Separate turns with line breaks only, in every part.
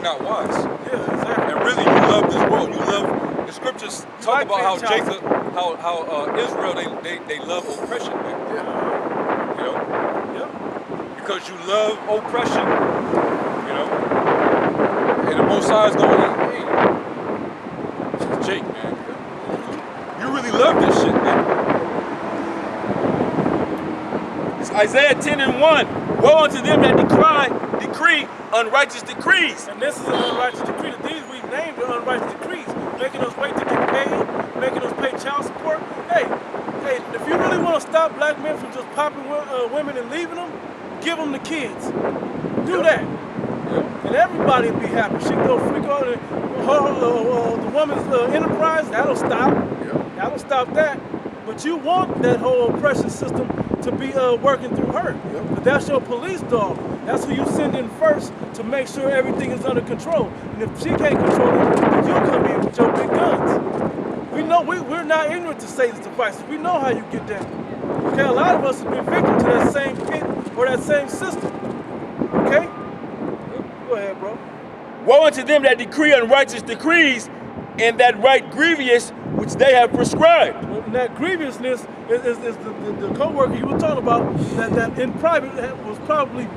not wise.
Yeah, exactly.
And really, you love this world. You love the scriptures talk about how Jacob, how Israel, they love oppression, man.
Yeah.
You know,
Yeah.
because you love oppression. You know, and the Most High is going, hey, Jake, man, you really love this shit, man.
It's Isaiah 10:1. Woe unto them that decree unrighteous decrees.
And this is an unrighteous decree. These we named the unrighteous decrees, making us wait to get paid, making us pay child support. Hey, if you really want to stop black men from just popping women and leaving them, give them the kids. Do that. And everybody will be happy. She can go freak out and the woman's enterprise, that'll stop. That'll stop that. But you want that whole oppression system to be working through her. But that's your police dog. That's who you send in first to make sure everything is under control. And if she can't control it, then you come in with your big guns. We know we're not ignorant to Satan's devices. We know how you get down. Okay, a lot of us have been victims to that same pit or that same system. Okay? Go ahead, bro.
Woe unto them that decree unrighteous decrees, and that right grievous which they have prescribed.
And that grievousness is the co-worker you were talking about that in private was probably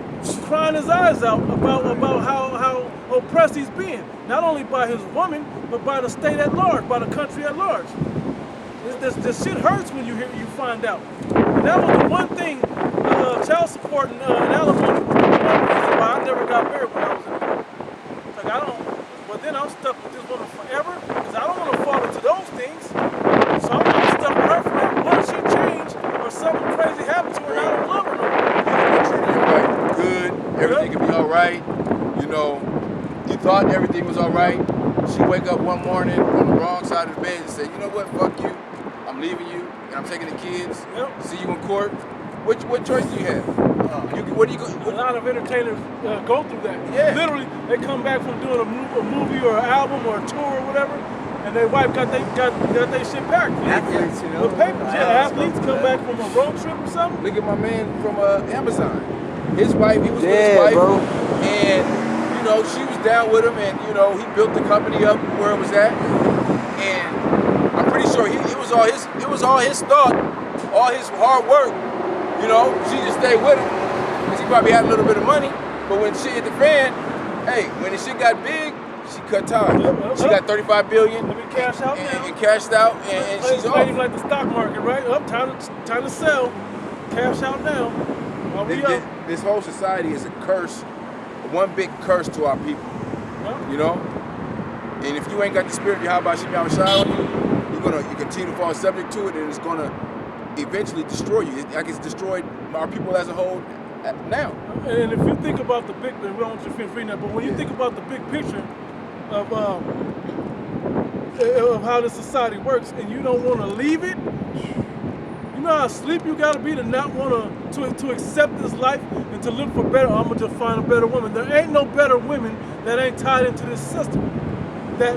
crying his eyes out about how oppressed he's being, not only by his woman, but by the state at large, by the country at large. This shit hurts when you find out. And that was the one thing, child support and alimony was the one reason why I never got married when I was in there. But then I'm stuck with this woman forever, because I don't want to fall into those things. So I'm going to be stuck with her forever. What if she changed or something crazy happened to her and I don't love her no more?
You can treat her right, good, everything can be all right. You know, you thought everything was all right. She wake up one morning on the wrong side of the bed and say, you know what, fuck you. I'm leaving you and I'm taking the kids. See you in court. What choice do you have? What do you go?
A lot of entertainers go through that.
Yeah.
Literally, they come back from doing a movie or an album or a tour or whatever, and their wife got their shit back.
Athletes, you know.
With papers, athletes come back from a road trip or something.
Look at my man from Amazon. His wife, he was with
Yeah,
his wife,
bro.
and you know she was down with him, and you know he built the company up where it was at, and I'm pretty sure it was all his thought, all his hard work. You know, she just stayed with him because he probably had a little bit of money. But when shit hit the fan, hey, when the shit got big, she cut ties. She got $35 billion.
Let me cash out now.
And cashed out, and she's off.
Like the stock market, right? Up, time to sell. Cash out now. While we up.
This whole society is a curse, one big curse to our people. You know? And if you ain't got the spirit of Yahweh Shem Yahweh Shai on you, you continue to fall subject to it, and it's gonna eventually destroy you. Like it's destroyed our people as a whole now.
And if you think about the big, we don't want you to finish reading that, but when you think about the big picture of how this society works, and you don't want to leave it, you know how asleep you got to be to not want to accept this life and to look for better. I'm gonna just find a better woman. There ain't no better women that ain't tied into this system. That,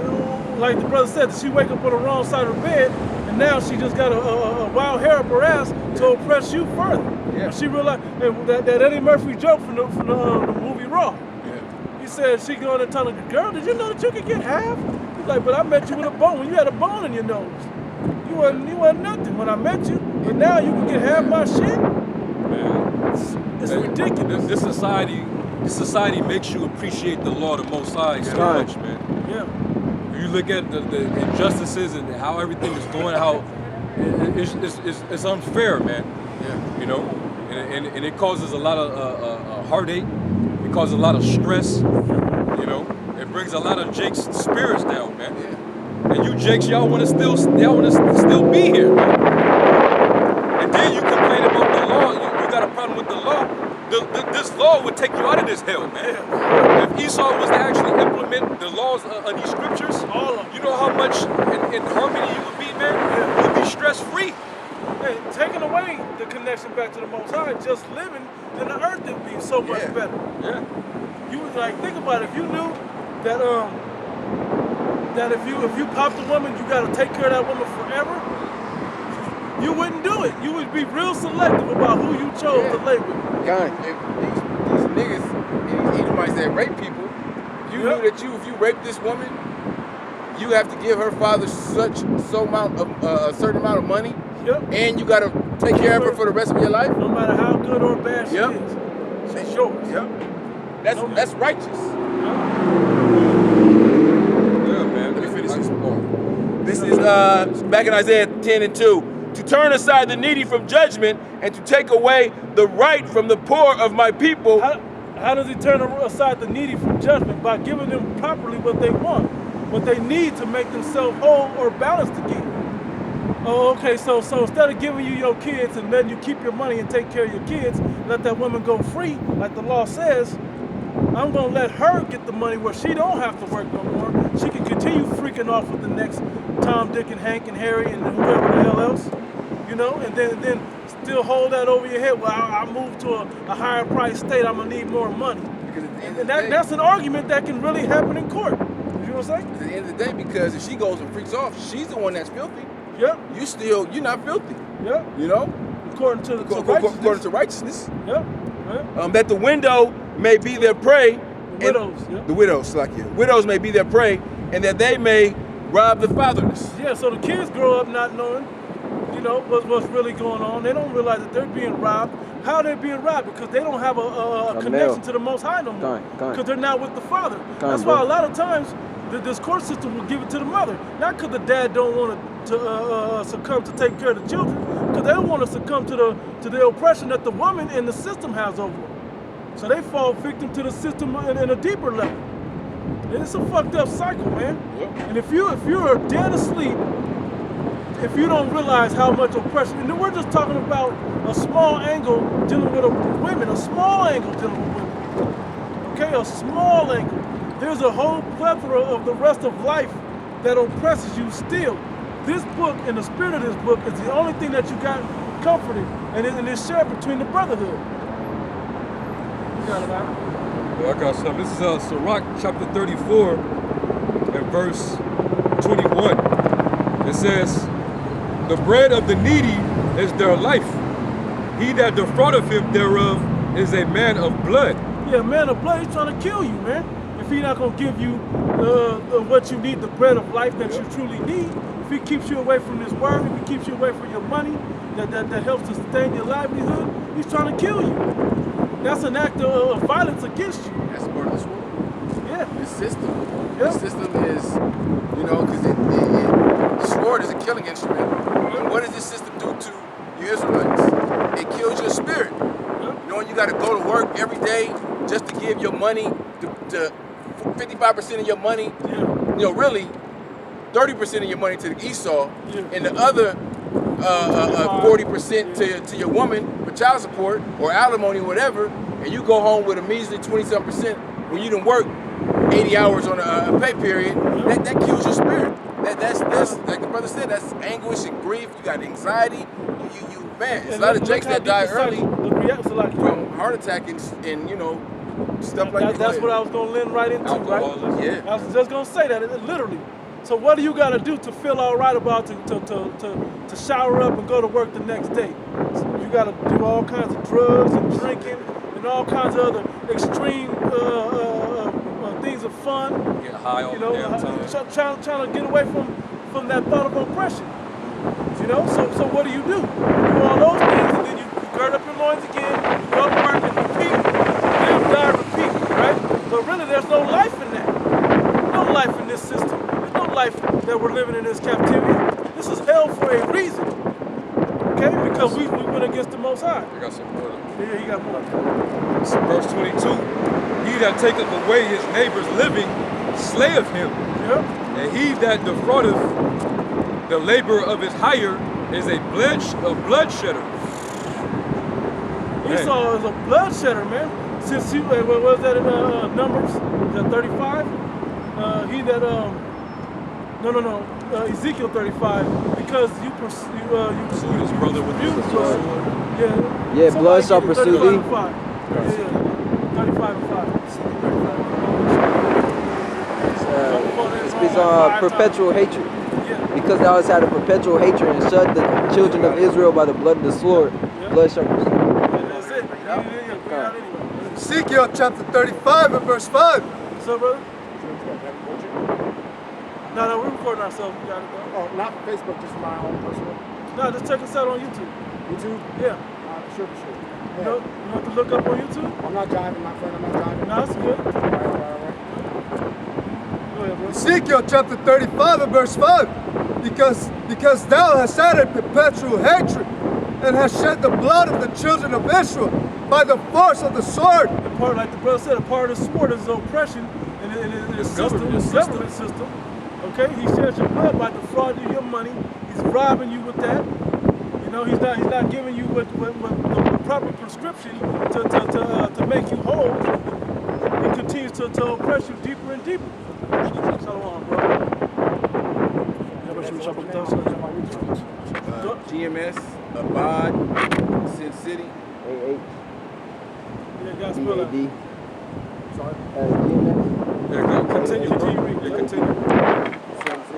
like the brother said, she wake up on the wrong side of the bed, and now she just got a wild hair up her ass to oppress you further. Yeah. She realized that Eddie Murphy joke from the movie Raw. Yeah. He said she going and telling the girl, "Did you know that you could get half?" He's like, "But I met you with a bone. When you had a bone in your nose, you wasn't nothing when I met you. But now you can get half my shit." Man, it's ridiculous.
This society makes you appreciate the law of the Most High so much, man.
Yeah.
You look at the injustices and how everything is going, how it's unfair, man. Yeah. You know, and it causes a lot of heartache. It causes a lot of stress. You know, it brings a lot of Jake's spirits down, man. Yeah. And you Jakes, y'all want to still be here, man. And then you complain about the law. You got a problem with the law. This law would take you out of this hell, man. If Esau was to actually implement the laws of these scriptures, you know how much in harmony you would be, man? You'd be stress-free.
Hey, taking away the connection back to the Most High, just living in the earth would be so much better.
Yeah.
You would think about it. If you knew that that if you popped a woman, you got to take care of that woman forever, you wouldn't do it. You would be real selective about who you chose to lay with.
God, if these niggas, these Edomites that rape people, you knew that if you rape this woman, you have to give her father a certain amount of money, and you got to take care of her for the rest of your life.
No matter how good or bad she is, she's yours.
Yep. That's righteous.
Yeah, man.
Let me finish this part. This is back in Isaiah 10:2. To turn aside the needy from judgment and to take away the right from the poor of my people.
How does he turn aside the needy from judgment? By giving them properly what they want, what they need to make themselves whole or balanced again. Oh, okay, so instead of giving you your kids and letting you keep your money and take care of your kids, let that woman go free, like the law says, I'm gonna let her get the money where she don't have to work no more. She can continue freaking off with the next Tom, Dick, and Hank, and Harry, and whoever the hell else, you know, and then still hold that over your head. Well, I moved to a higher price state, I'm gonna need more money. And that's an argument that can really happen in court. You know what I'm saying?
At the end of the day, because if she goes and freaks off, she's the one that's filthy.
Yep.
You're not filthy.
Yep.
You know?
According to
righteousness.
Yep.
That the window may be their prey.
The
widows, widows may be their prey, and that they may rob the fatherless.
Yeah, so the kids grow up not knowing, you know, what's really going on. They don't realize that they're being robbed. How are they being robbed? Because they don't have a connection to the Most High no more. Because they're not with the Father. That's why a lot of times this court system will give it to the mother. Not because the dad don't want to succumb to take care of the children, because they don't want to succumb to the oppression that the woman in the system has over them. So they fall victim to the system in a deeper level. It's a fucked up cycle, man. Yep. And if you're dead asleep, if you don't realize how much oppression, and then we're just talking about a small angle dealing with women, a small angle dealing with women. Okay, a small angle. There's a whole plethora of the rest of life that oppresses you still. This book and the spirit of this book is the only thing that you got comforted, and it's shared between the brotherhood. You got it, man.
Well, I got something. This is Sirach chapter 34 and verse 21. It says, the bread of the needy is their life. He that defraudeth him thereof is a man of blood.
Yeah, man of blood, he's trying to kill you, man. If he's not going to give you what you need, the bread of life that you truly need, if he keeps you away from this word, if he keeps you away from your money that helps to sustain your livelihood, he's trying to kill you. That's an act of violence against you.
That's part of this world.
Yeah.
This system.
Yep.
This system is, you know, because the sword is a killing instrument. And what does this system do to you Israelites? It kills your spirit. You know, you got to go to work every day just to give your money to 55% of your money.
Yeah.
You know, really 30% of your money to the Esau, and the other 40% to your woman for child support or alimony or whatever, and you go home with a measly 20-some% when you didn't work 80 hours on a pay period. That kills your spirit. That's like the brother said, that's anguish and grief. You got anxiety. Man, there's a lot of Jakes that die early from heart attack and you know, stuff like that.
That's what I was going to lend right into, right?
Yeah.
I was just going to say that, literally. So what do you got to do to feel all right about to shower up and go to work the next day? So you got to do all kinds of drugs and drinking and all kinds of other extreme things of fun.
Get high all the damn time.
Trying to get away from that thought of oppression. You know, so what do? You do all those things, and then you gird up your loins again, go to work and repeat, live, die, repeat, right? But really, there's no life in that. No life in this system. There's no life that we're living in this captivity. This is hell for a reason, okay? Because we went against the Most High.
I got some more.
Yeah, you got more.
This is verse 22. He that taketh away his neighbor's living slayeth him.
Yep.
And he that defraudeth the labor of his hire is a bloodshedder.
Esau is a bloodshedder, man. Since what was that in Numbers? Is that 35? He that Ezekiel 35, because you
pursued his brother with his sword.
Yeah,
blood shall pursue thee.
35 and 5.
It speaks on perpetual hatred. Because thou hast had a perpetual hatred and shut the children of Israel by the blood of the sword, blood shall pursue.
That's it.
Ezekiel chapter 35 and verse 5.
What's up, brother? No, we're recording ourselves. We got it, bro.
Oh, not for Facebook, just for my own personal.
No, just check us out on YouTube.
YouTube?
Yeah.
Sure, for sure.
You
Yeah.
know what to look up on YouTube?
I'm not driving, my friend. I'm not driving.
No, it's good.
All right.
Go ahead, bro.
Ezekiel chapter 35 and verse 5. Because thou hast added perpetual hatred and hast shed the blood of the children of Israel by the force of the sword.
A part, like the brother said, a part of the sport is oppression and his system, his government system. Okay, he shares your blood by defrauding you your money. He's robbing you with that. You know, he's not giving you what the proper prescription to make you whole. He continues to oppress you deeper and deeper. So on, bro.
GMS, Abad, Sin City.
A-H.
Yeah, guys, spell that.
D-A-D.
Sorry.
Continue.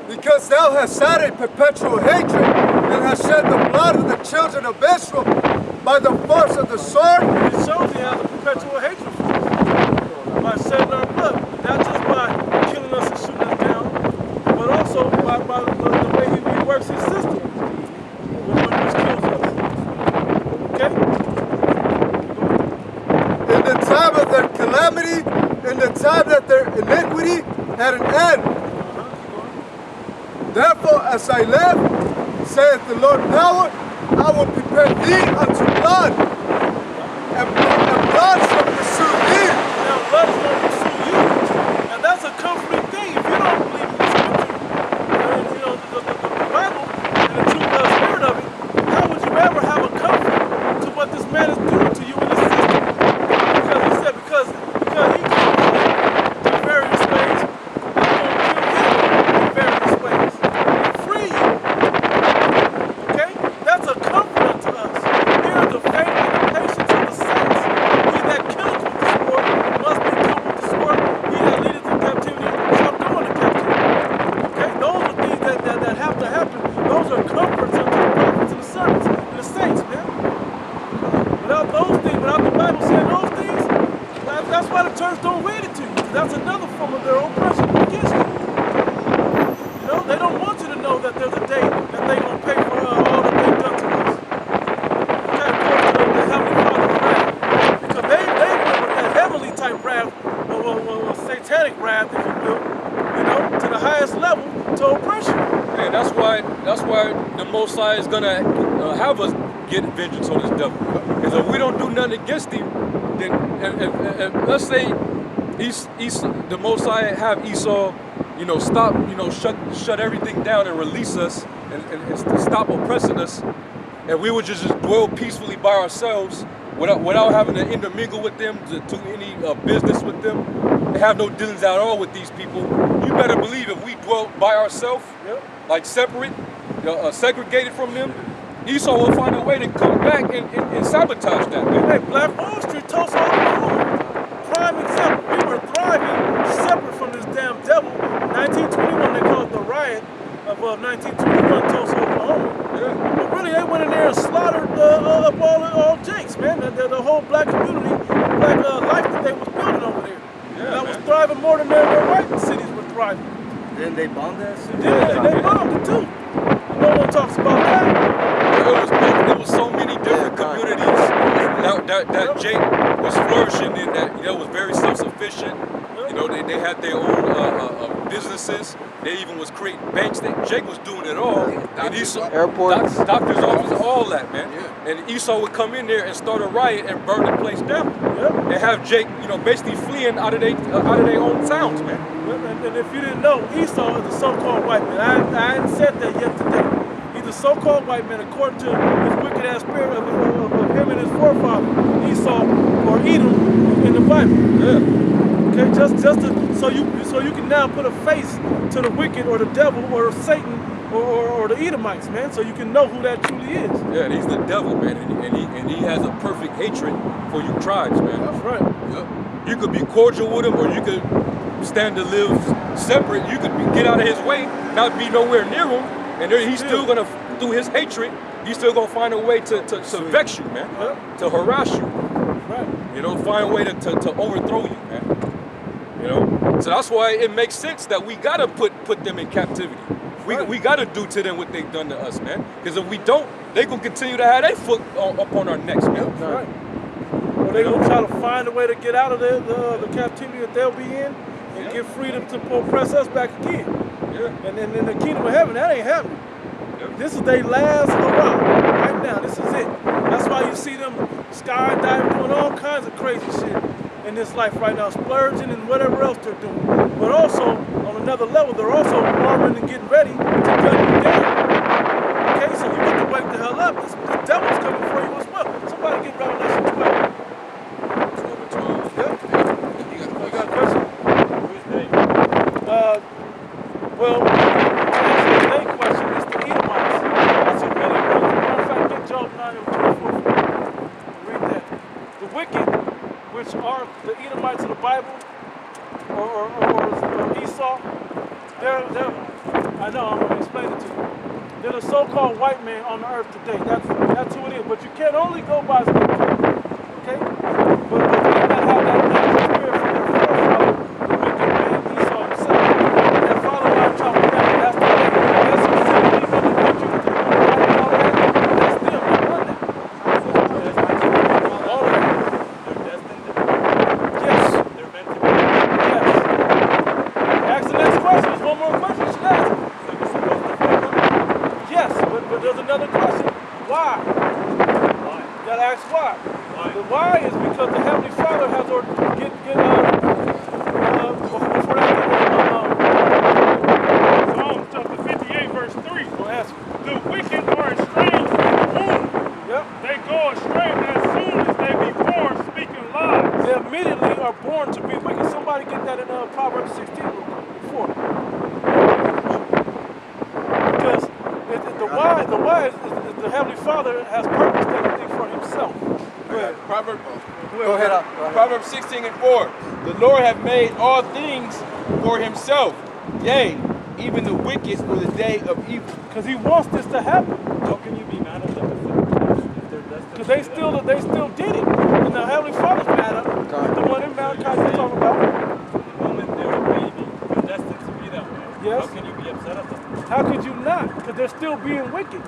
Because thou hast added perpetual hatred and hast shed the blood of the children of Israel by the force of the sword.
It shows he has a perpetual hatred for us by shedding our blood, not just by killing us and shooting us down, but also by the way he works his system, which kills us. Okay?
In the time of their calamity, in the time that their iniquity had an end. Therefore, as I live, saith the Lord power, I will prepare thee unto blood, and blood shall pursue thee.
Now, blood is going to pursue you. And that's a comforting thing. If you don't believe in the scripture, you know, the Bible and the true spirit of it, how would you ever have a comfort to what this man is doing to you in this system? Because he said, because he killed you in various ways, I'm going to kill him in various ways. Free you. Okay? That's a comfort unto us. Here is the faith and the patience of the saints. He that killeth with the sword must be killed with the sword. He that leadeth in captivity shall go into captivity. Okay? Those are things that have to happen. Those are comforts unto the prophets and the servants and the saints, man. Without those things, without the Bible saying those things, that's why the church don't read it to you. That's another form of their oppression against you. You know, they don't want you to know that there's a day that they're going to pay for all that they've done to us. Okay, according to the Heavenly Father's wrath. Because they went with that heavenly type wrath, or satanic wrath, if you will, you know, to the highest level to oppression.
And that's why the Most High is gonna have us get vengeance on this devil. Because if we don't do nothing against him, then and let's say the Most High have Esau, you know, stop, you know, shut everything down and release us and stop oppressing us, and we would just dwell peacefully by ourselves without having to intermingle with them, to do any business with them, and have no dealings at all with these people. You better believe if we dwell by ourselves, like separate, segregated from them, Esau will find a way to come back and sabotage that, man.
Hey, Black Wall Street, Tulsa, Oklahoma. Prime example. We were thriving separate from this damn devil. 1921, they called it the riot of 1921, Tulsa, Oklahoma. Yeah. But really, they went in there and slaughtered up all Jakes, man. The whole black community, black life that they was building over there. Yeah, that was thriving more than their white cities were thriving.
Then they bombed that city?
Yeah, they bombed it too. No one talks about that.
There was so many different communities that Jake was flourishing in, that, you know, was very self-sufficient. You know, they had their own businesses. They even was creating banks. Jake was doing it all. And Esau,
airports,
doctor's office, all that, man. Yeah. And Esau would come in there and start a riot and burn the place down. And have Jake, you know, basically fleeing out of their own towns, man.
And if you didn't know, Esau is a so-called white man. I hadn't said that yet today. He's a so-called white man according to his wicked ass spirit of him and his forefather, Esau or Edom in the Bible. Yeah. Okay, just so you can now put a face to the wicked or the devil or Satan or the Edomites, man, so you can know who that truly is.
Yeah, and he's the devil, man, and he has a perfect hatred for you tribes, man.
That's right.
Yep. You could be cordial with him, or you could stand to live separate. You could get out of his way, not be nowhere near him, and he's still gonna, through his hatred, he's still gonna find a way to vex you, man, to harass you.
Right.
You know, find a way to overthrow you, man. You know. So that's why it makes sense that we gotta put them in captivity. We gotta do to them what they've done to us, man. Because if we don't, they gonna continue to have their foot up on our necks, man.
Right. Or they gonna try to find a way to get out of the captivity that they'll be in and get freedom to oppress us back again.
Yeah.
And then in the kingdom of heaven, that ain't happening.
Yeah.
This is their last hurrah. Right now, this is it. That's why you see them skydiving, doing all kinds of crazy shit in this life right now, splurging and whatever else they're doing. But also, on another level, they're also arming and getting ready to gun you down. Okay, so you get to wake the hell up. This devil's coming for you as well. Somebody get Revelation 12.
12.
Yeah. You got a question?
Who's they?
Well, to answer the main question, it's the Edomites. That's who really was. As a matter of fact, get Job 9 and 24. Read that. The wicked, which are the Edomites of the Bible, or Esau, they're, I know, I'm going to explain it to you. They're the so-called white man on the earth today. That's who it is. But you can't only go by scripture, okay? But they did not have that natural spirit from their forefather, the wicked man Esau himself. And their father line talked about that. That's the way. That's specifically from the country with the right and all that. That's them. They run that. All of that.
They're destined to
Yes.
They're meant to be.
Yes. Ask the next question. There's one more question you should ask.
So you're supposed to fight them?
Yes, but there's another question. Why?
Why?
You gotta ask why.
Why?
The why is because the Heavenly Father has before that,
Psalms chapter 58, verse 3.
go ask.
The wicked are estranged from the womb.
Yep.
They go astray as soon as they be born, speaking lies.
They immediately are born to be wicked. Somebody get that in Proverbs 16 real quick, before. Because the why is the Heavenly Father has purposed everything for himself. Go ahead.
Proverbs,
Go ahead.
Proverbs 16 and 4. The Lord hath made all things for himself. Yea, even the wicked for the day of evil.
Because he wants this to happen.
How can you be mad at them if they're destined
Because
to
they
do
still
that?
did it. And the Heavenly Father's mad at them. The one in Malachi you're talking about.
The moment they're a baby, they're destined to be that way.
Yes.
How can you be upset at them?
How could you not? Because they're still being wicked.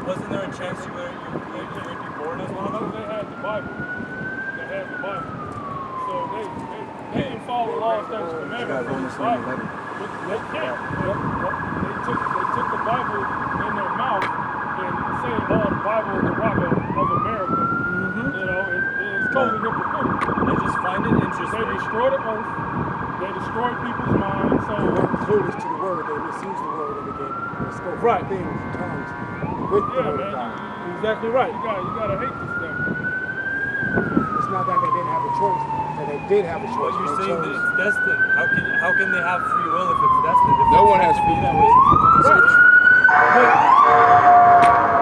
Wasn't there a chance you would be born as one of them?
They had the Bible. They had the Bible. So they didn't follow the law, statutes, and commandments from the Bible. But they can't. They took the Bible in their mouth and saying, "Oh, the Bible is the rock of America." You know, it's totally hypocritical.
They just find it
They
interesting.
destroyed the earth. They destroyed people's minds. So
Clueless to the word, they misuse the word and they spoke
Right.
things in tongues with the
yeah,
word of
man,
God.
Exactly right.
you gotta hate this devil.
It's not that they didn't have a choice, that they did have a choice.
But you're
They
saying that
chose.
it's destined. How can they have free will if it's destined? If
No
it's
one
meant
has
to be
free
that
will.
way.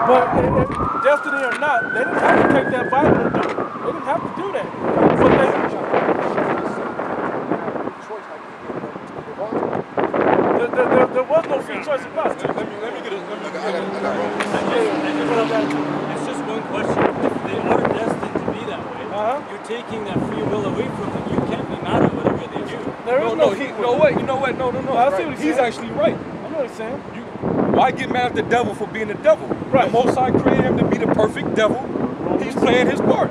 But destiny or not, they didn't have to take that Bible and do it. They didn't have to do that. But there was no free choice about it.
Let me get a.
It's just one question. If they are destined to be that way, you're taking that free will away from them. You can't be mad at whatever they do.
There is
No,
free
you
will.
know what? You know what? No.
I see what he's
He's
saying.
actually right.
I know what he's saying.
Why get mad at the devil for being the devil?
Right.
The Most High created him to be the perfect devil. He's playing his part.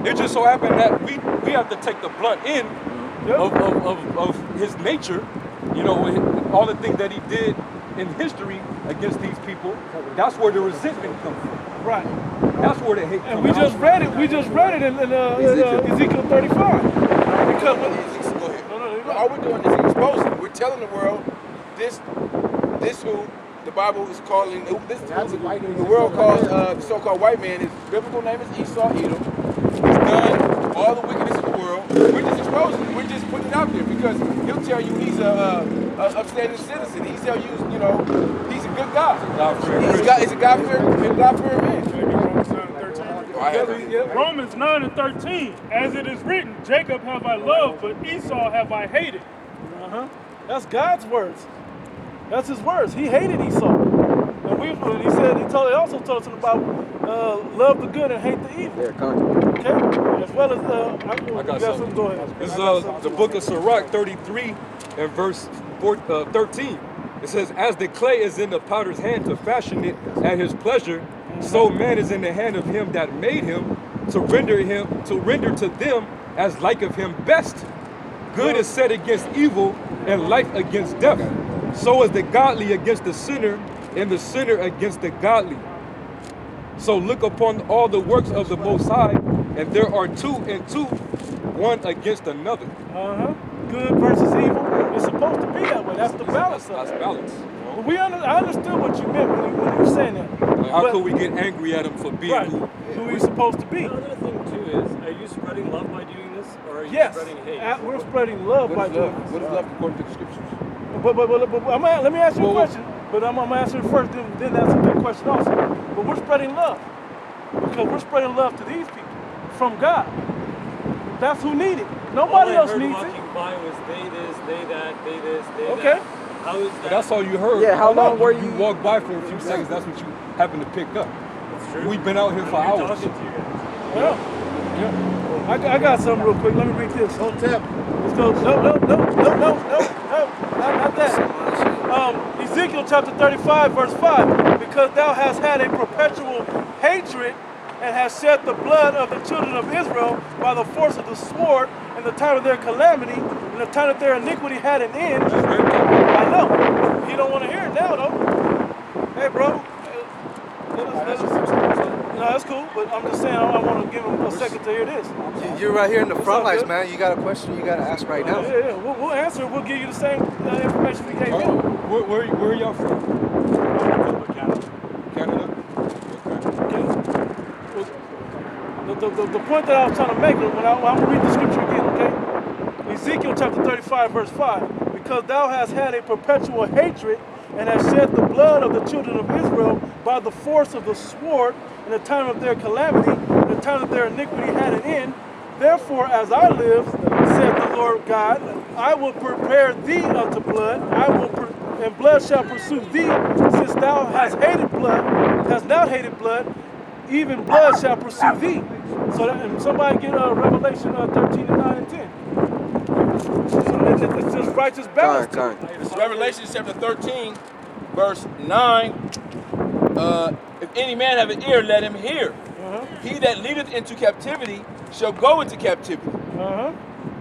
It just so happened that we have to take the blunt end of his nature. You know, with all the things that he did in history against these people. That's where the resentment comes from.
Right.
That's where the hate comes
And we just read it. We just read it in Ezekiel 35. Because
Go ahead. All we're doing is exposing. We're telling the world this who the Bible is calling, the world calls the so-called white man. His biblical name is Esau, Edom. He's done all the wickedness of the world. We're just exposing it. We're just putting it out there because he'll tell you he's a upstanding citizen. He'll tell you, he's a good guy. He's a God-fearing man.
Romans 9 and 13, as it is written, Jacob have I loved, but Esau have I hated.
that's God's words. That's his words. He hated Esau. And he also told us about love the good and hate the evil.
They're contrary.
Okay. As well as
I got something.
Go ahead.
This is the book of Sirach 33 and verse 13. It says, as the clay is in the potter's hand to fashion it at his pleasure, so man is in the hand of him that made him to render to them as like of him best. Good is set against evil, and life against death. So is the godly against the sinner, and the sinner against the godly. So look upon all the works of the Most High, and there are two and two, one against another.
Good versus evil. It's supposed to be that way. That's the balance of it.
That's balance.
I understood what you meant when you were saying that.
How could we get angry at him for being
who he's supposed to be?
The other thing too is, are you spreading love by doing this, or are you spreading hate?
We're spreading love by doing this.
What is love according to the scriptures?
But let me ask you a question. But I'm gonna answer it first. Then that's a good question also. But we're spreading love because we're spreading love to these people from God. That's who need it. Nobody else needs it.
Walking by was they this, they that, they this, they
okay.
that. How is that?
But that's all you heard.
Yeah, how long were you?
You walked by for a few seconds, that's what you happened to pick up.
That's true.
We've been out here for hours.
Talking to you guys.
I got something real quick. Let me read this.
Don't tap.
Let's go. No, not that. Ezekiel chapter 35, verse 5. Because thou hast had a perpetual hatred and hast shed the blood of the children of Israel by the force of the sword in the time of their calamity, and the time that their iniquity had an end. I know. You don't want to hear it now, though. Hey, bro. No, that's cool, but I'm just saying I want to give him a second to hear this.
You're right here in the front lines, man. You got a question you got to ask right now.
Yeah. We'll answer. We'll give you the same information we gave him.
Where are y'all from? Canada?
Okay. The point that I was trying to make, when I'm going to read the scripture again, okay? Ezekiel chapter 35, verse 5. Because thou hast had a perpetual hatred and hast shed the blood of the children of Israel by the force of the sword in the time of their calamity, in the time that their iniquity had an end. Therefore, as I live, said the Lord God, I will prepare thee unto blood, and blood shall pursue thee, since thou hast not hated blood, even blood shall pursue thee. So that, somebody get Revelation 13 and 9 and 10. So it's just righteous balance.
It's Revelation chapter 13, verse 9. If any man have an ear, let him hear. He that leadeth into captivity shall go into captivity.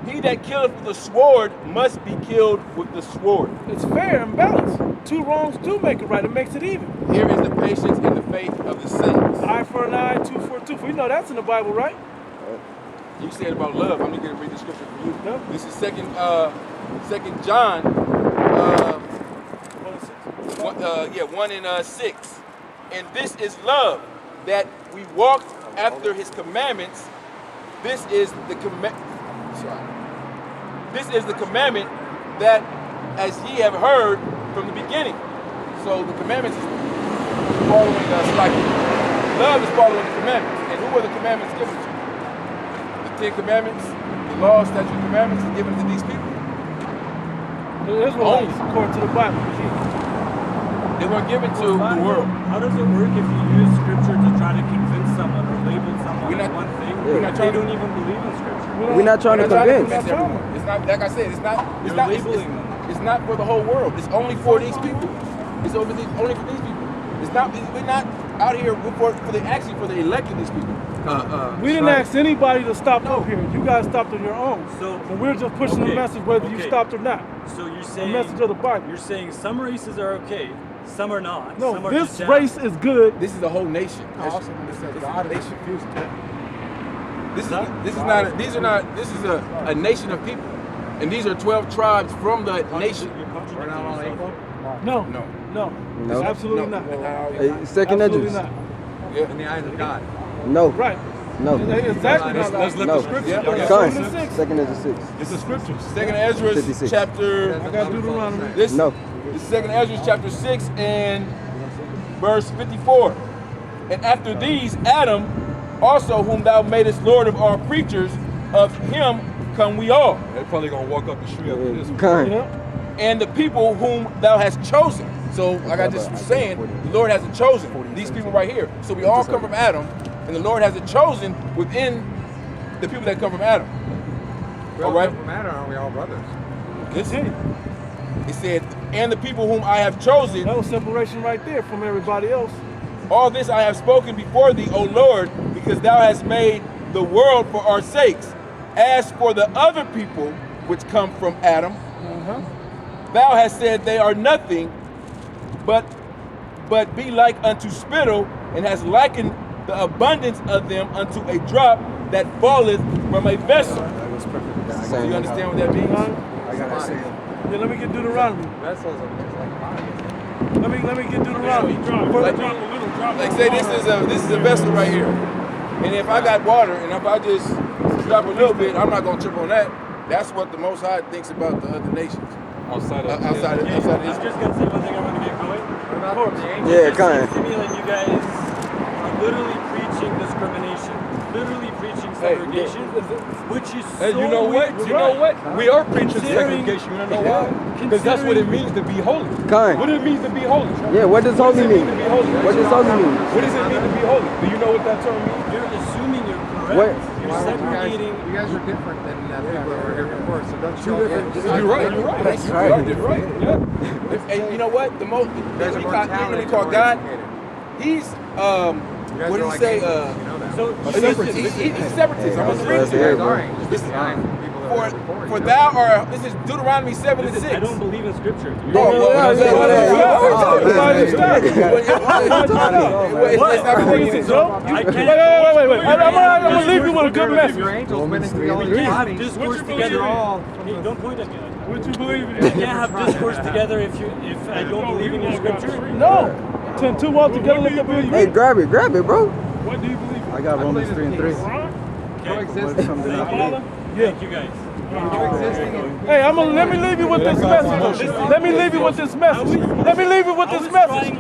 He that killeth with the sword must be killed with the sword.
It's fair and balanced. Two wrongs do make it right. It makes it even.
Here is the patience and the faith of the saints.
Eye for an eye, tooth for a tooth. We know that's in the Bible, right?
You said about love. I'm going to read the scripture for you.
No.
This is 2 John 1 and 6. And this is love, that we walk after his commandments. This is the commandment that as ye have heard from the beginning. So the commandments is following us like love is following the commandments. And who are the commandments given to? The 10 Commandments, the law, statute, commandments are given to these people.
The Israelites, according to the Bible.
They weren't given to the world.
How does it work if you use scripture to try to convince someone or label someone as one thing? They don't even believe in scripture.
We're not trying to convince.
Everyone. It's not, like I said,
You're labeling them.
It's not for the whole world. It's only for these people. It's only for these people. It's not. We're not out here for the elected these people.
We didn't ask anybody to stop up here. You guys stopped on your own.
So
we're just pushing the message whether you stopped or not.
So you're saying
the message of the Bible.
You're saying some races are okay, some are not.
No,
some are
this
just
race is good.
This is the whole nation.
Also, when it says God, they confused it.
This is a nation of people, and these are 12 tribes from the nation.
We're not all equal.
No, absolutely not.
Second
Absolutely
Edges.
not.
In the eyes of God.
No.
Right.
No.
Exactly.
Let's let
No.
the scripture.
Yeah.
Son. Second Edges 6.
It's the scriptures.
2nd Ezra
56.
chapter.
I got Deuteronomy.
This
No.
is 2nd Ezra chapter 6 and verse 54. And after these, Adam, also whom thou madest Lord of all creatures, of him come we all.
They're probably gonna walk up the street after this.
Kind.
And the people whom thou hast chosen. So, like I just was saying, the Lord hasn't chosen these people right here. So we all come from Adam, and the Lord has chosen within the people that come from Adam.
We
All
all
right.
come from Adam, aren't we all brothers?
Listen. It said, and the people whom I have chosen.
That was separation right there from everybody else.
All this I have spoken before thee, O Lord, because thou hast made the world for our sakes. As for the other people which come from Adam, thou hast said they are nothing, but be like unto spittle, and hast likened the abundance of them unto a drop that falleth from a vessel.
That was perfect.
Do you understand what that means?
I gotta say,
Yeah, let me get Deuteronomy.
vessels are just like bodies.
Let me get Deuteronomy.
Like say this is a vessel right here. And if I got water and if I just drop a little bit, I'm not gonna trip on that. That's what the Most High thinks about the other nations.
Outside of
I'm just gonna say one thing. I'm gonna get going.
Of course.
Yeah,
It
kind
seems to me like you guys are literally preaching discrimination, literally preaching segregation, which is so
Hey, you know what?
weird.
You know what? We are preaching
Considering-
segregation. You know why? Because that's what it means to be holy.
Kind.
What it means to be holy.
Yeah, what does holy mean?
To be holy.
What does holy mean?
What does it mean to be holy? Do you know what that term means?
You're assuming you're correct.
What?
You're segregating.
You guys are different than people that were here before, so don't you
You're right. You're right.
That's
You
right.
are right. Yeah.
And you know what? The most
You guys are
he
more
really
talented.
called God. He's
You guys
what did
are
he
like
say?
angels, you know that.
So
He's separatist. I'm gonna read
You
it.
guys are angels. Just behind people that were here before.
For
you
thou art, this is Deuteronomy 7 and 6.
I don't believe in scripture.
It's everything in Job.
I can't.
Wait. I'm gonna leave you with a good
know.
message.
Your angels went into the
We
other
can't have
bodies.
discourse
believe
together.
in?
Hey, don't point at me like that.
What you believe in?
We can't have discourse together if I don't believe in your scripture.
No. 10-2 walk together, lift up your
Hey, grab it, bro.
What do you believe in?
I got Romans 3 and 3.
Coexisting.
Thank you guys.
Coexisting.
Hey, let me leave you with this message. Let me leave you with this message. Let me leave you with this message.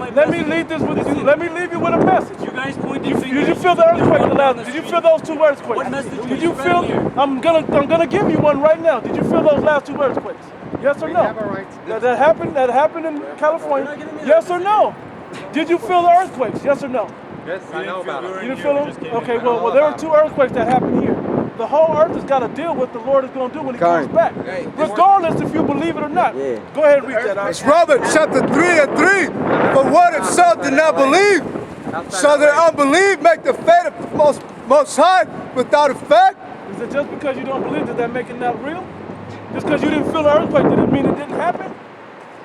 Let me leave you with a message.
You guys pointed
Did
fingers.
you feel the earthquake the last? Did you feel those two earthquakes?
What message
Did
was
you
spreading
feel?
here?
I'm gonna give you one right now. Did you feel those last two earthquakes? Yes or
We
no?
have a right to
That happened in California. Yes or no? Did you feel the earthquakes? Yes or no?
Yes, I know about it.
You didn't feel them? Okay, well there were two earthquakes that happened here. The whole earth has got to deal with what the Lord is going to do when He comes back, regardless if you believe it or not.
Yeah.
Go ahead and read that.
It's Romans chapter 3 and 3. For what if some did not believe? So their unbelief make the faith of the most High without effect?
Is it just because you don't believe that make it not real? Just because you didn't feel the earthquake, did it mean it didn't happen?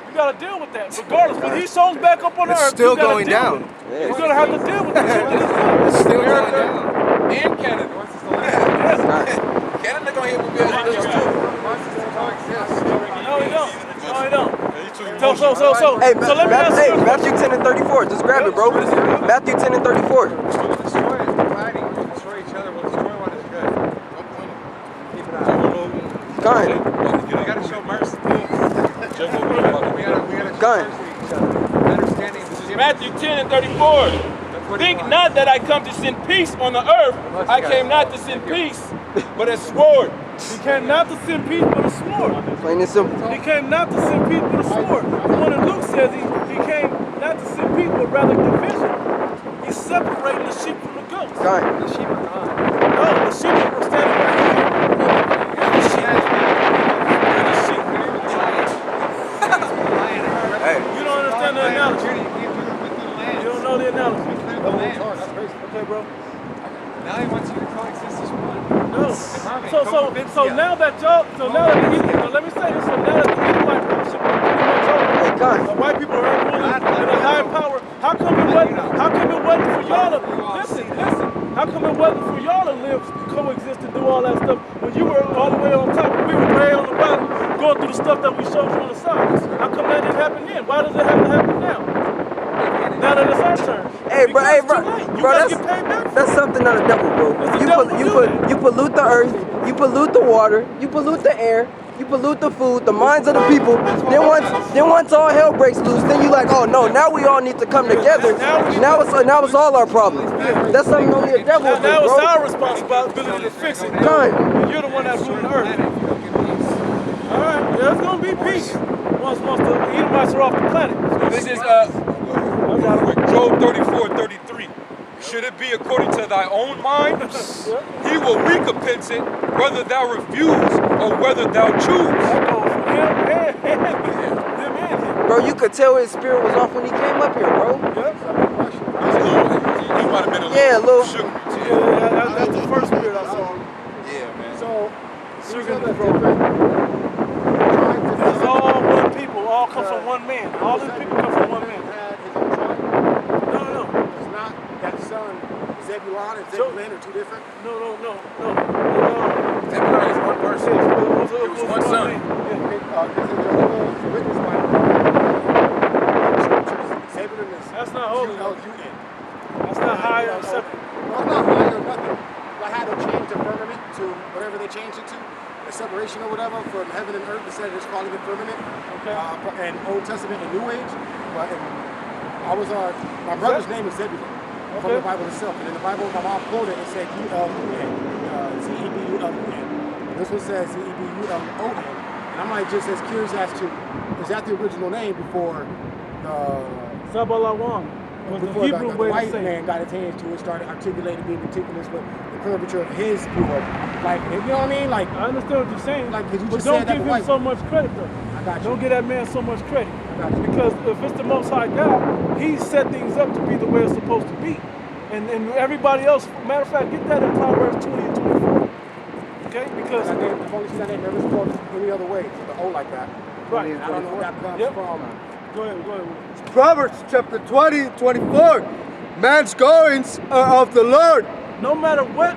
You got to deal with that. Regardless, when He shows back up on the earth,
still
you gotta
going
deal
down.
with it. You're going to have to deal with the shit that He's doing.
It's still going
America
down.
and Canada. Canada gonna hit with bills too.
No, He don't. No, He don't. So
Hey,
let me ask you a question.
Matthew 10 and 34. Just grab it, bro. Matthew 10 and 34.
We'll destroy it. We're fighting. We'll destroy each other. We'll destroy what is good. Keep it out.
Kind.
We gotta show mercy. We gotta
Gun.
show mercy to each other. Understanding the
Matthew 10 and 34. Think not that I come to send peace on the earth. I came not to send peace, but a sword.
He came not to send peace but a sword.
Plain and simple.
He came not to send peace but a sword. The one in Luke says he came not to send peace but rather division. He's separating the sheep from the goats.
Kind.
The sheep are gone.
No, the sheep are standing right here. The sheep. The sheep. You don't understand the analogy. You don't know the analogy. Okay, bro.
Now he wants you to coexist as one.
No. So now that y'all, let me say this. So now that the Edomite fellowship is pretty much over,
Hey, kind.
the white people are ruling in a high power. How come it wasn't for y'all to listen? How come it wasn't for y'all to live, coexist, and do all that stuff when you were all the way on top and we were way on the bottom, going through the stuff that we showed you on the side? How come that didn't happen then? Why does it have to happen now? Now that it's our turn.
Hey, bro,
Because it's too late. You gotta get paid back.
that's something of the devil, bro.
It's the devil
You pollute the earth, you pollute the water, you pollute the air, you pollute the food, the minds of the people. Then once all hell breaks loose, then you like, oh no, now we all need to come together. Now it's all our problems. That's something only a devil will do,
Now it's
bro.
our responsibility to fix it.
Kind.
You're the one that's ruling the earth. All right, there's gonna be peace once the Edomites are off the planet.
This is Job 34:33. should it be according to thy own mind? He will recompense it, whether thou refuse or whether thou choose.
Bro, you could tell his spirit was off when he came up here, bro.
He might have been a
Yeah,
little
little.
sugary too.
Yeah, that's the first spirit I saw.
Yeah, man.
So,
Sugar
these are the
bro.
different tribes
This is all one people, all come from one man. All these people come from one man.
had his own tribe.
No.
It's not that son, Zebulon and Zebulun are two different.
No.
Zebulon is one person.
It
was one son.
man. Yeah.
Because in Jehovah's Witness Bible, scriptures, Zebulun is
That's not holy.
Zebulun.
That's not higher and separate.
Well, it's not high or nothing. Like how they changed the firmament to whatever they changed it to, the separation or whatever from heaven and earth, instead of just calling it firmament.
Okay.
And Old Testament and New Age. But I was my brother's name is Zebulun from the Bible itself. And in the Bible, my mom quoted it said U-L-U-N, Z-E-B-U-L-U-N. This one says Z-E-B-U-L-O-N. And I'm like just as curious as to, is that the original name before the
Sabalawang was the
before
Hebrew
the
way to
white
say
man
it.
got his hands to it, started articulating, being meticulous with the curvature of his view of, like, you know what I mean? Like,
I understand what you're saying,
Like, 'cause you
but
just
don't
said that
give
the
him
white-
so much credit though.
I got you.
Don't give that man so much credit.
got you.
Because if it's the Most High God, He set things up to be the way it's supposed to be. And everybody else, matter of fact, get that in Proverbs 20 and 24. Okay? Because,
that name, the only thing that name never spelled any other way, so the O like that.
right.
And I don't know where that comes
Yep.
from.
Go ahead.
Proverbs chapter 20, 24. Man's goings are of the Lord.
No matter what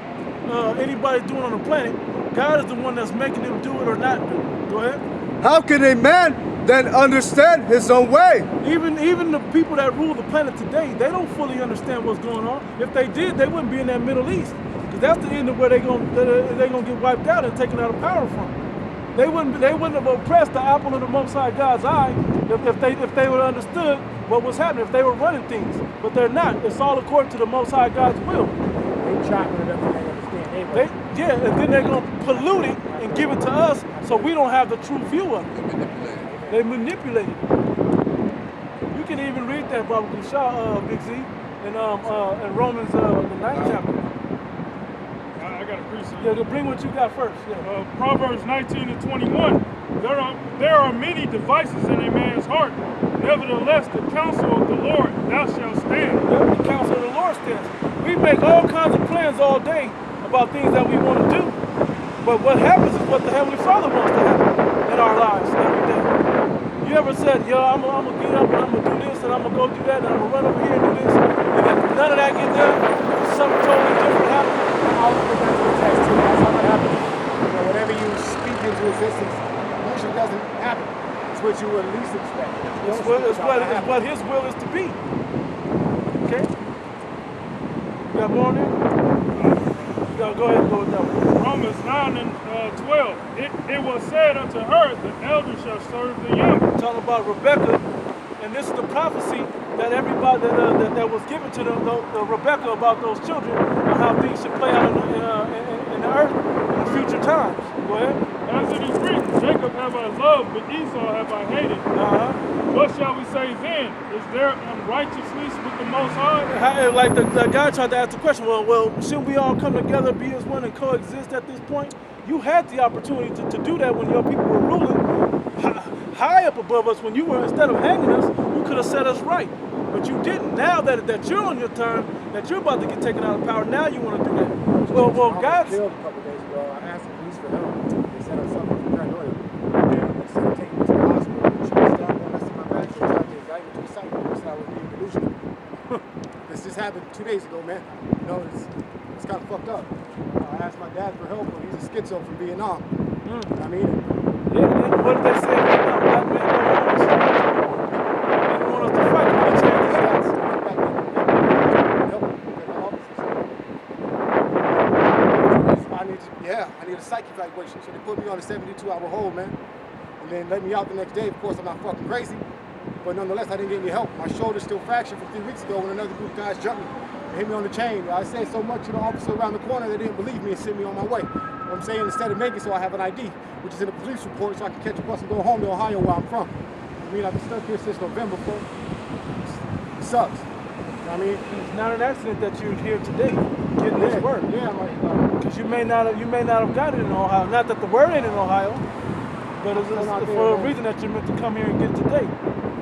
anybody's doing on the planet, God is the one that's making them do it or not do it. Go ahead.
How can a man then understand his own way?
Even the people that rule the planet today, they don't fully understand what's going on. If they did, they wouldn't be in that Middle East, because that's the end of where they're gonna get wiped out and taken out of power from. They wouldn't have oppressed the apple of the Most High God's eye if they would have understood what was happening, if they were running things. But they're not. It's all according to the Most High God's will.
They chopping it up and they understand.
And then they're gonna pollute it and give it to us, so we don't have the true view of it. They manipulate it. You can even read that, Baba Kushah, Big Z, in Romans the 9th chapter.
I got a precept.
Yeah, bring what you got first. Yeah.
Proverbs 19 and 21. There are many devices in a man's heart. Nevertheless, the counsel of the Lord thou shalt stand.
Yeah, the counsel of the Lord stands. We make all kinds of plans all day about things that we want to do. But what happens is what the Heavenly Father wants to happen in our lives every day. You ever said, yo, I'm gonna get up and I'm gonna do this and I'm gonna go do that and I'm gonna run over here and do this, and then none of that get done, something totally different happens?
I always think that's what text too. That's how it happens. You know, whatever you speak into existence usually doesn't happen. It's what you would least expect.
It's what His will is to be. Okay? You got more on there? Go ahead and go with that one.
Romans 9 and 12. It was said unto her, the elder shall serve the younger.
Talking about Rebecca, and this is the prophecy that everybody that was given to them, Rebecca, about those children and how things should play out in the earth in the future times. Go ahead.
As it is written, Jacob have I loved, but Esau have I hated. What shall we say then? Is there unrighteousness with the Most High?
Like the guy tried to ask the question, well, shouldn't we all come together, be as one, and coexist at this point? You had the opportunity to do that when your people were ruling high up above us. When you were, instead of hanging us, you could have set us right. But you didn't. Now that you're on your turn, that you're about to get taken out of power, now you want to do that. Well, God's...
killed a couple days ago. I asked the police for help. They said I suffered from paranoia. And instead of taking me to the hospital, she was down there messing my back. She tried to indict me to the site. They said I was being delusional. This just happened 2 days ago, man. You know, it's kind of fucked up. I asked my dad for help, but he's a schizo from Vietnam. I mean,
yeah, what did they say about black men don't want us to fight? They don't want us to fight. We change the shots.
I need a psych evaluation. So they put me on a 72-hour hold, man. And then let me out the next day. Of course, I'm not fucking crazy. But nonetheless, I didn't get any help. My shoulder's still fractured from 3 weeks ago when another group of guys jumped me. They hit me on the chain. I said so much to the officer around the corner, they didn't believe me and sent me on my way. You know what I'm saying? Instead of making so I have an ID, which is in a police report, so I can catch a bus and go home to Ohio where I'm from. I mean, I've been stuck here since November, folks. It sucks. I mean,
It's not an accident that you're here today getting this word.
Yeah, like,
Because you may not have got it in Ohio. Not that the word ain't in Ohio, but it's for a reason that you're meant to come here and get it today.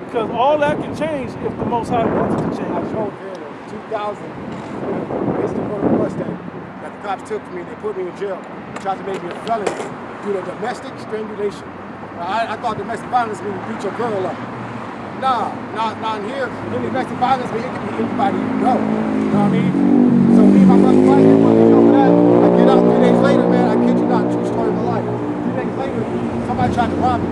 Because all that can change if the Most High wants it to
I
change.
drove here in 2000, basically for the Mustang that the cops took from me. They put me in jail. They tried to make me a felony due to domestic strangulation. I thought domestic violence means beat your girl up. Nah, not in here. In domestic violence means it can be anybody you know. You know what I mean? So me and my brother Mike, they put me in jail for that. I get out 3 days later, man. I kid you not, true story of my life. 3 days later, somebody tried to rob me.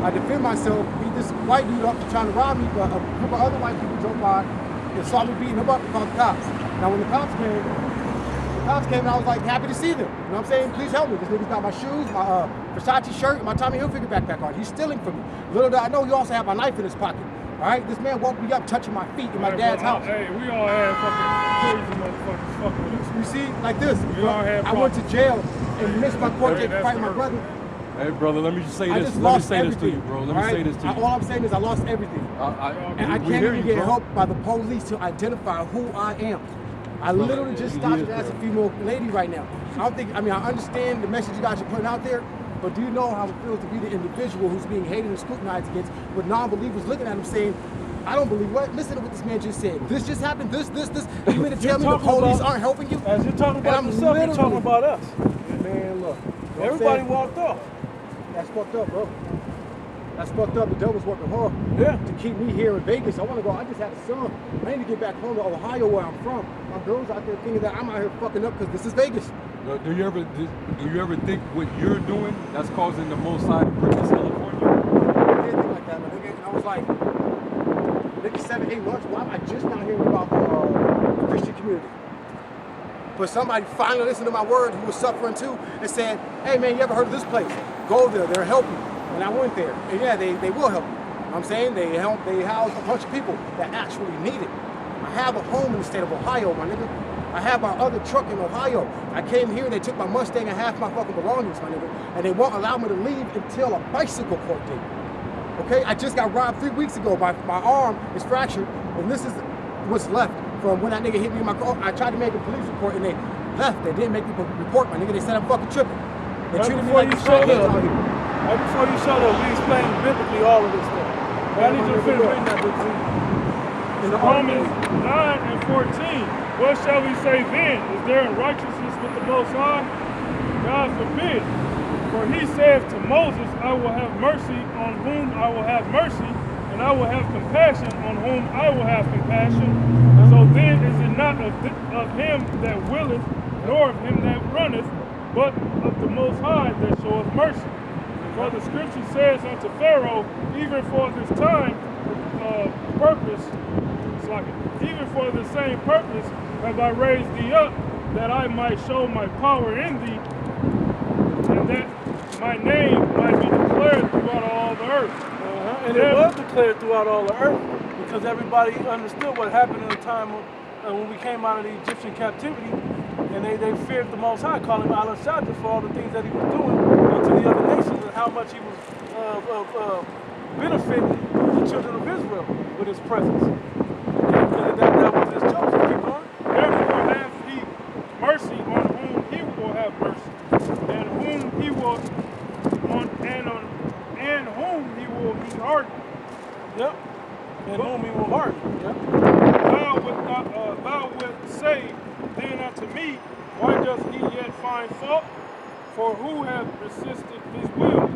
I defend myself, beat this white dude up trying to rob me, but a group of other white people drove by and saw me beating him up and called the cops. Now when the cops came and I was like happy to see them. You know what I'm saying? Please help me. This nigga's got my shoes, my Versace shirt, and my Tommy Hilfiger backpack on. He's stealing from me. Little did I know he also had my knife in his pocket. All right? This man woke me up touching my feet in my dad's house.
Hey, we all had fucking crazy motherfuckers fucking with us.
You see, like this.
We all had
I went to jail and missed my court date to fight my brother.
Hey, brother, let me just say
I
this.
just
Let me
lost
say this to
everything.
you, bro. Let me say this to you.
All I'm saying is I lost everything. And I
we
can't
hear
even
you,
get
bro.
help by the police to identify who I am. I literally just stopped and asked a female lady right now. I understand the message you guys are putting out there, but do you know how it feels to be the individual who's being hated and scrutinized against with non-believers looking at him saying, I don't believe what? Listen to what this man just said. This just happened, this. You mean to tell me the police aren't helping you?
As you're talking about yourself, you're talking about us.
Man, look.
Everybody walked off.
That's fucked up, bro. That's fucked up. The devil's working hard to keep me here in Vegas. I want to go. I just had a son. I need to get back home to Ohio where I'm from. My girl's out there thinking that I'm out here fucking up because this is Vegas.
Do you ever think what you're doing that's causing the Most High to bring this hell upon you?
I did think like that, but nigga, I was like, nigga, 7-8 months. Why am I just now hearing about the Christian community? But somebody finally listened to my word who was suffering too and said, hey man, you ever heard of this place? Go there, they'll help you. And I went there. And yeah, they will help you. You know what I'm saying? They house a bunch of people that actually need it. I have a home in the state of Ohio, my nigga. I have my other truck in Ohio. I came here and they took my Mustang and half my fucking belongings, my nigga. And they won't allow me to leave until a bicycle court date. Okay? I just got robbed 3 weeks ago. My arm is fractured, and this is what's left from when that nigga hit me in my car. I tried to make a police report and they left. They didn't make me report, my nigga. They said I'm fucking tripping. They treated me like a shit out here.
Right before you showed up, we explained biblically all of this stuff. I need you to finish reading that book,
In Romans 9 and 14, what shall we say then? Is there unrighteousness with the Most High? God forbid. For he saith to Moses, I will have mercy on whom I will have mercy, and I will have compassion on whom I will have compassion. So then is it not of him that willeth, nor of him that runneth, but of the Most High that showeth mercy. For the scripture says unto Pharaoh, even for this time purpose, even for the same purpose have I raised thee up, that I might show my power in thee, and that my name might be declared throughout all the earth.
And it was declared throughout all the earth because everybody understood what happened in the time when we came out of the Egyptian captivity, and they feared the Most High, calling him Al-Shaddai for all the things that he was doing to the other nations and how much he was benefiting the children of Israel with his presence. Because that was his chosen. Keep going.
Therefore hath he mercy on whom he will have mercy, and whom he will and whom he will harden.
Yep. And whom he will harden. Yep.
Thou wilt say then unto me, why does he yet find fault? For who hath resisted his will?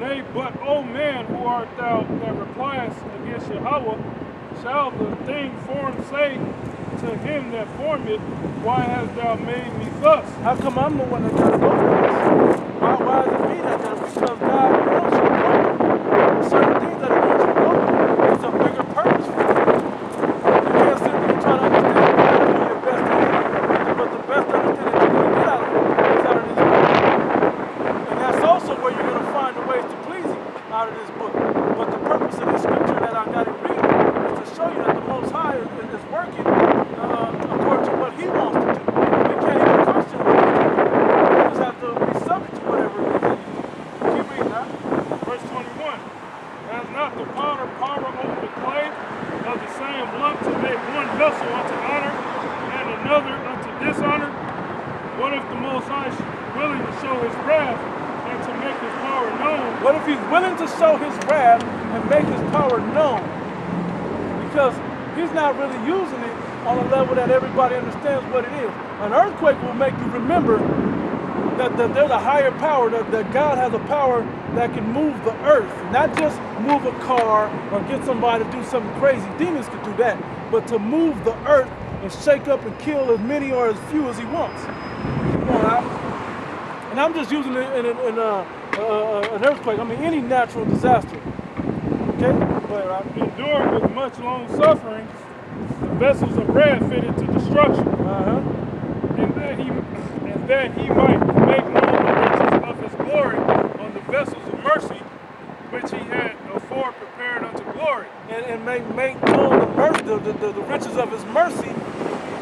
Nay, but, O man, who art thou that repliest against Yahweh? Shall the thing formed say to him that formed it, why hast thou made me thus?
How come I'm the one that got to go through this? Why is it me that got to? Because God wants you to go through certain things that he wants you to go through. It's a bigger purpose for you. You can't sit there and try to understand it and do your best to get it. But the best understanding that you're going to get out of it is out of this book. And that's also where you're going to find the ways to please him out of this book. But the purpose of this scripture that I got to read is to show you that the Most High is working according to what he wants to do. We can't even question what he's doing. We just have to be subject to whatever it is that he's doing. Keep reading, huh?
one vessel unto honor and another unto dishonor? What if the Most High is willing to show his wrath and to make his power known?
What if he's willing to show his wrath and make his power known? Because he's not really using it on a level that everybody understands what it is. An earthquake will make you remember that there's a higher power, that God has a power that can move the earth. Not just move a car or get somebody to do something crazy. Demons could do that. But to move the earth and shake up and kill as many or as few as he wants. Come on out. And I'm just using it in an earthquake. I mean, any natural disaster. Okay?
But endured with much long suffering the vessels of wrath fitted to destruction. And that he might make known the riches of his glory on the vessels of mercy, which he had afore prepared unto glory.
And make known the riches of his mercy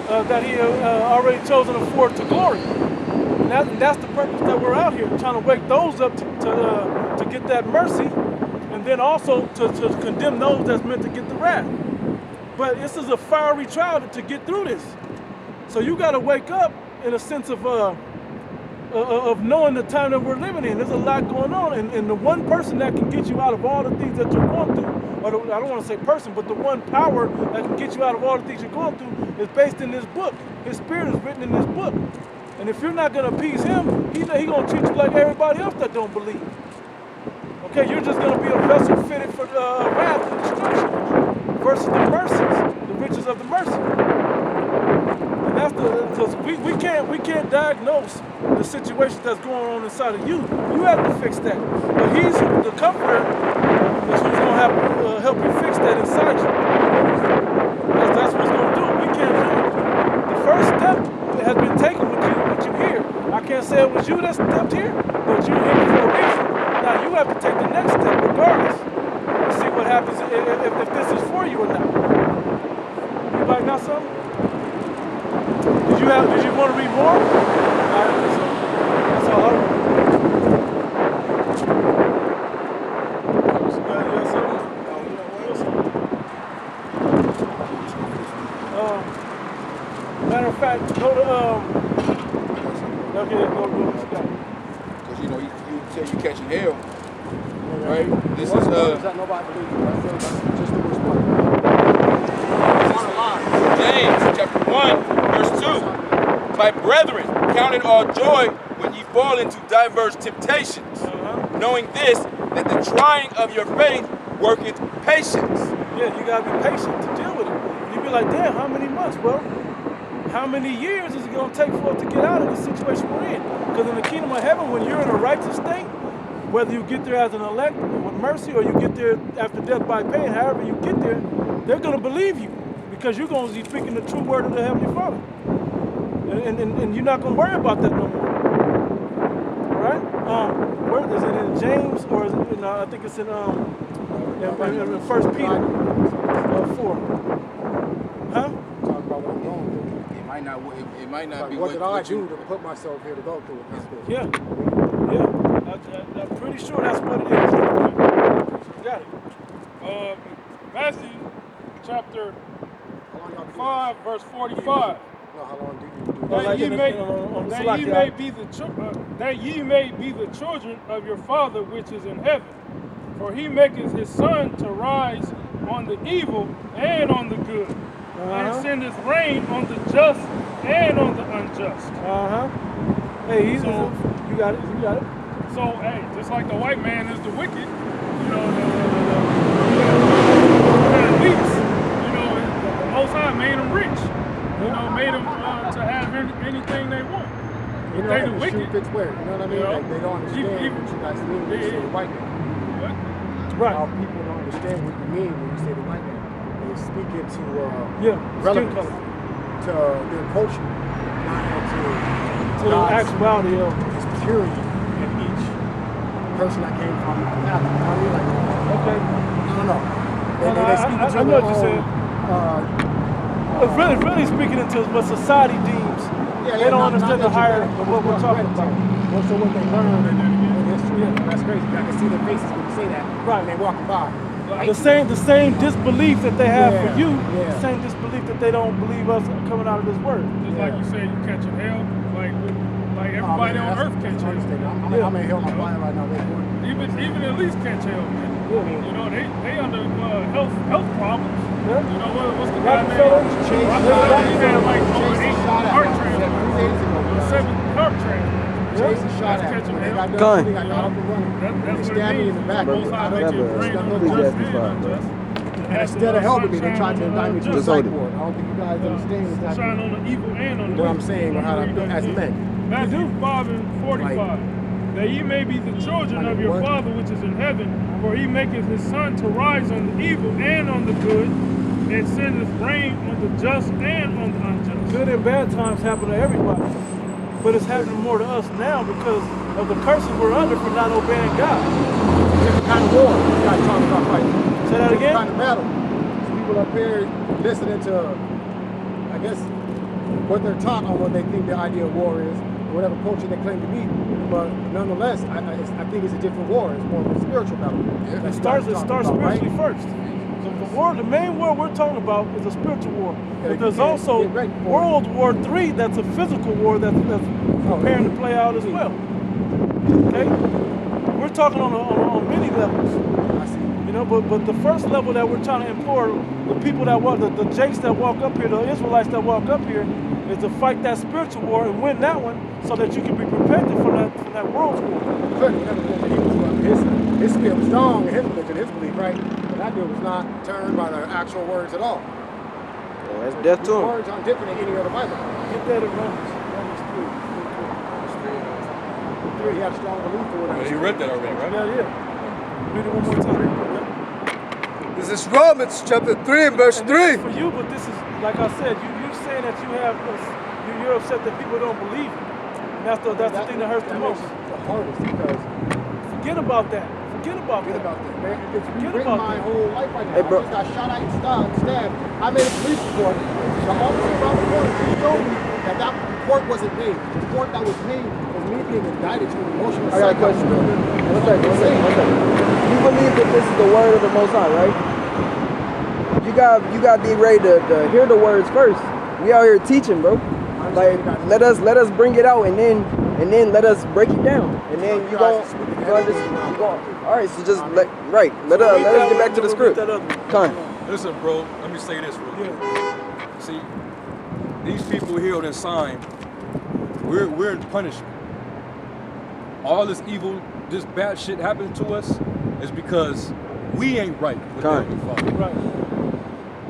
that he already chosen afore to glory. And that's the purpose that we're out here, trying to wake those up to get that mercy, and then also to condemn those that's meant to get the wrath. But this is a fiery trial to get through this. So you got to wake up in a sense of knowing the time that we're living in. There's a lot going on, and the one person that can get you out of all the things that you're going through, or I don't want to say person, but the one power that can get you out of all the things you're going through is based in this book. His spirit is written in this book. And if you're not going to appease him, he's going to treat you like everybody else that don't believe. Okay, you're just going to be a vessel fitted for wrath and destruction versus the mercies, the riches of the mercy. And that's because we can't diagnose the situation that's going on inside of you. You have to fix that. But he's the comforter is who's going to help you fix that inside you. That's what's going to do it. We can't do it. The first step has been taken with you here. I can't say it was you that stepped here, but you're here for a reason. Now you have to take the next step regardless and see what happens if this is for you or not. Anybody got something? Did you want to read more? All right, that's all. Matter of fact, go to okay, go what you got.
Because you say you catching hell, right? This is
that nobody believes you. That's just the worst part.
James chapter 1, verse 2. My brethren, count it all joy when ye fall into diverse temptations, knowing this, that the trying of your faith worketh patience.
Yeah, you gotta be patient to deal with it. You be like, damn, how many months? Well, how many years is it gonna take for us to get out of the situation we're in? Because in the kingdom of heaven, when you're in a righteous state, whether you get there as an elect with mercy or you get there after death by pain, however you get there, they're gonna believe you because you're gonna be speaking the true word of the Heavenly Father. And you're not gonna worry about that no more. All right? Where is it in James or is it in, I think it's in 1 Peter 4. Huh?
Talk about what I'm going through.
It might not be
what did I do
you
to put myself here to go through it?
Yeah. I'm pretty sure that's what it is. You got it.
Matthew chapter 5, verse 45.
How long do you do
That ye may be the children of your Father which is in heaven. For he maketh his sun to rise on the evil and on the good, and sendeth rain on the just and on the unjust.
Hey, you got it.
So, hey, just like the white man is the wicked, the elites, the Most High made them rich. Made them to have anything they want.
They the wicked. Fits where, you know what I mean? They don't understand what you guys mean when you say the white man.
What?
Right.
How people don't understand what you mean when you say the white man. They speak it to relevance, to their culture, not to
the actuality of
this purity in each person that came from Africa. You know what I mean? Like,
okay.
No. They speak
I know what you're saying. It's really speaking into what society deems. They don't understand the higher of what we're talking about.
So what they learned in history, that's crazy. I can see their faces when you say that.
Right.
When they walk by.
the same disbelief that they have for you,
yeah.
the same disbelief that they don't believe us coming out of this word.
Just like you say, you catching hell, like everybody on earth catch hell.
I'm in hell on fire right now.
Even at least catch hell, man. You know, they under health problems.
Yeah.
You know what's the guy name? He had like over 8 heart transplants, 7 heart transplants.
Chase and shot
That's
at
catching
me. They
hell.
got done shooting, I got up and running.
That's
They
what it
stabbed me in
means.
the back.
Most High make your brain unjust and unjust.
And instead of helping me, they tried to indict me to the psych ward. I don't think you guys understand exactly
Shine on the evil and on the
what I'm
good.
saying or how to, as men.
Matthew 5:45. That ye may be the children of your Father which is in heaven, for he maketh his sun to rise on the evil and on the good, and sendeth rain on the just and on the unjust.
Good and bad times happen to everybody. But it's happening more to us now because of the curses we're under for not obeying God.
It's a different kind of war you guys talking about fighting.
Say that again?
Kind of battle. There's people up here listening to, I guess, what they're taught on what they think the idea of war is, whatever culture they claim to be. But nonetheless, I think it's a different war. It's more of a spiritual battle.
It starts spiritually first. So the main war we're talking about is a spiritual war. But there's also World War III that's a physical war that's preparing to play out as well. Okay? We're talking on many levels. You know, but the first level that we're trying to implore the people that walk, the Jakes that walk up here, the Israelites that walk up here, is to fight that spiritual war and win that one so that you can be protected from that world's war.
His spirit was strong in his religion, his belief, right? But that dude was not turned by the actual words at all.
Yeah, that's death to him.
Words aren't different in any other Bible.
Get that in Romans 3.
He had a strong belief for whatever.
You read that already, right?
Yeah. Read it one more time.
This is Romans chapter 3 and verse 3.
For you, but this is, like I said, you're saying that you're upset that people don't believe you. And that's the thing that hurts the most.
The hardest because
forget about that. Forget about that.
Man, it's rewritten my whole life right now.
Hey, bro.
I just got shot at and stabbed. I made a police report. The officer around the corner showed me that report wasn't made. The report that was made was me being indicted to an emotional
I got a question. One second. You believe that this is the word of the Most High, right? You got to be ready to hear the words first. We out here teaching, bro. Like let us bring it out and then let us break it down. And then you go. All right, so just let us get back to the script.
Listen, bro. Let me say this real quick. See, these people here on this sign, we're in punishment. All this evil, this bad shit happening to us is because we ain't right with the Father.
Right.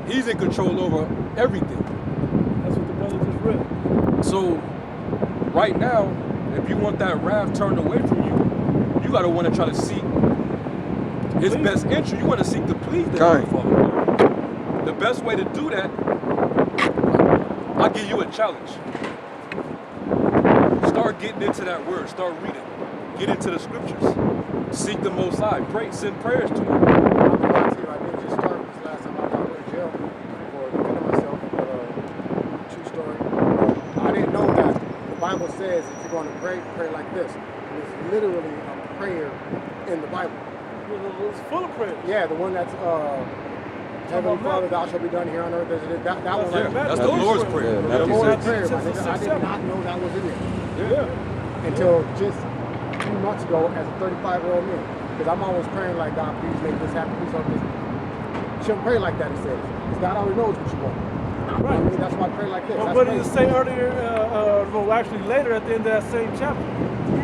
He's in control over everything.
That's what the brother just read.
So, right now, if you want that wrath turned away from you, you gotta want to try to seek his best interest. You want to seek to please the Father. The best way to do that, I'll give you a challenge. Start getting into that word. Start reading. Get into the scriptures. Seek the Most High. Pray. Send prayers to him.
I did just start this last time I got in jail for defending myself. True story. I didn't know that the Bible says if you're going to pray like this. And it's literally a prayer in the Bible.
It's full of prayers.
Yeah, the one that's Heavenly Father, thou shalt be done here on earth. That one.
That's the Lord's Prayer.
That's the Lord's Prayer. I did not know that was in there. Until just 2 months ago as a 35-year-old man. Because I'm always praying like, God, please make this happen. Please help this. You shouldn't pray like that, it says. Because God already knows what you want. Right. I mean, that's why I pray like this.
But what did it say earlier, actually later at the end of that same chapter?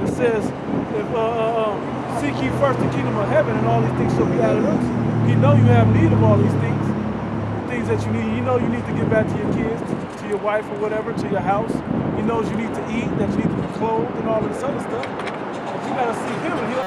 It says, if seek ye first the kingdom of heaven and all these things shall be added unto you. You know you have need of all these things. The things that you need. You know you need to get back to your kids, to your wife or whatever, to your house. He knows you need to eat, that you need to be clothed and all of this other stuff. But you gotta seek him and he'll